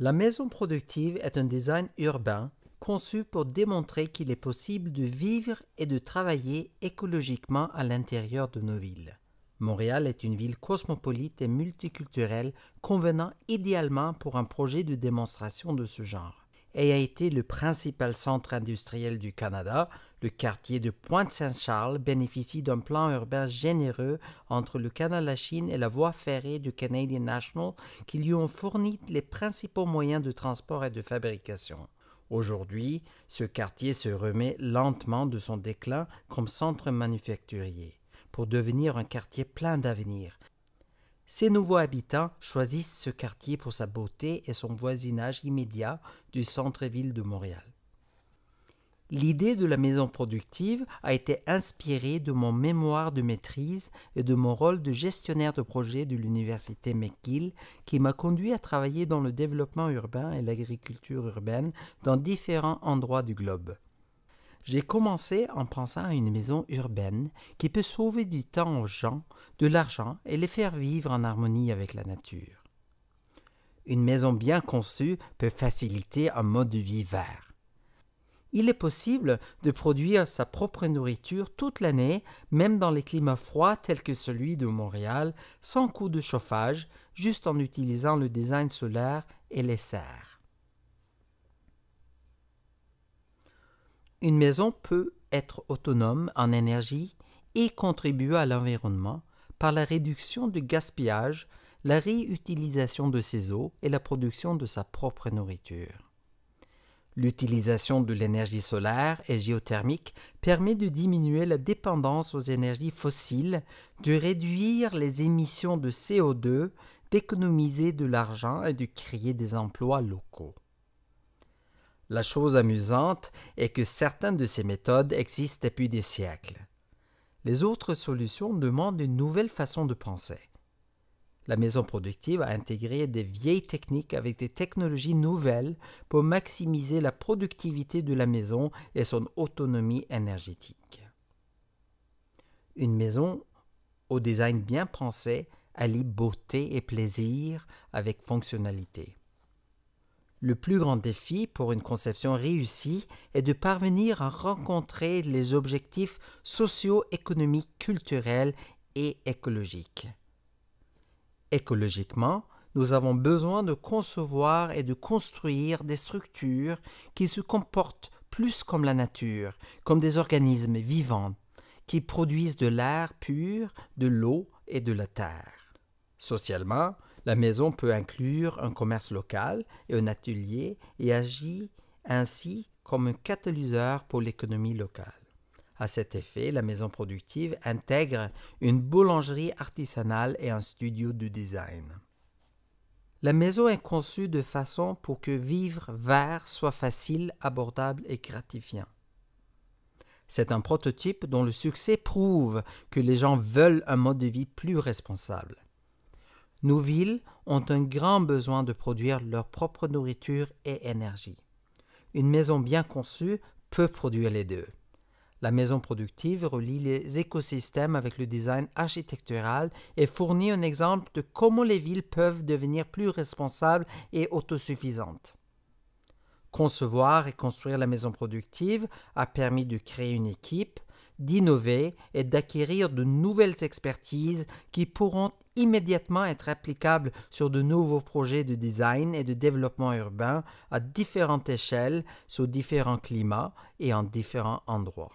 La maison productive est un design urbain conçu pour démontrer qu'il est possible de vivre et de travailler écologiquement à l'intérieur de nos villes. Montréal est une ville cosmopolite et multiculturelle convenant idéalement pour un projet de démonstration de ce genre. Et a été le principal centre industriel du Canada, le quartier de Pointe-Saint-Charles bénéficie d'un plan urbain généreux entre le Canada-Chine et la voie ferrée du Canadian National qui lui ont fourni les principaux moyens de transport et de fabrication. Aujourd'hui, ce quartier se remet lentement de son déclin comme centre manufacturier, pour devenir un quartier plein d'avenir. Ces nouveaux habitants choisissent ce quartier pour sa beauté et son voisinage immédiat du centre-ville de Montréal. L'idée de la maison productive a été inspirée de mon mémoire de maîtrise et de mon rôle de gestionnaire de projet de l'université McGill qui m'a conduit à travailler dans le développement urbain et l'agriculture urbaine dans différents endroits du globe. J'ai commencé en pensant à une maison urbaine qui peut sauver du temps aux gens, de l'argent et les faire vivre en harmonie avec la nature. Une maison bien conçue peut faciliter un mode de vie vert. Il est possible de produire sa propre nourriture toute l'année, même dans les climats froids tels que celui de Montréal, sans coût de chauffage, juste en utilisant le design solaire et les serres. Une maison peut être autonome en énergie et contribuer à l'environnement par la réduction du gaspillage, la réutilisation de ses eaux et la production de sa propre nourriture. L'utilisation de l'énergie solaire et géothermique permet de diminuer la dépendance aux énergies fossiles, de réduire les émissions de CO2, d'économiser de l'argent et de créer des emplois locaux. La chose amusante est que certaines de ces méthodes existent depuis des siècles. Les autres solutions demandent une nouvelle façon de penser. La maison productive a intégré des vieilles techniques avec des technologies nouvelles pour maximiser la productivité de la maison et son autonomie énergétique. Une maison au design bien pensé allie beauté et plaisir avec fonctionnalité. Le plus grand défi pour une conception réussie est de parvenir à rencontrer les objectifs socio-économiques, culturels et écologiques. Écologiquement, nous avons besoin de concevoir et de construire des structures qui se comportent plus comme la nature, comme des organismes vivants, qui produisent de l'air pur, de l'eau et de la terre. Socialement, la maison peut inclure un commerce local et un atelier et agit ainsi comme un catalyseur pour l'économie locale. À cet effet, la maison productive intègre une boulangerie artisanale et un studio de design. La maison est conçue de façon pour que vivre vert soit facile, abordable et gratifiant. C'est un prototype dont le succès prouve que les gens veulent un mode de vie plus responsable. Nos villes ont un grand besoin de produire leur propre nourriture et énergie. Une maison bien conçue peut produire les deux. La maison productive relie les écosystèmes avec le design architectural et fournit un exemple de comment les villes peuvent devenir plus responsables et autosuffisantes. Concevoir et construire la maison productive a permis de créer une équipe, d'innover et d'acquérir de nouvelles expertises qui pourront immédiatement être applicables sur de nouveaux projets de design et de développement urbain à différentes échelles, sur différents climats et en différents endroits.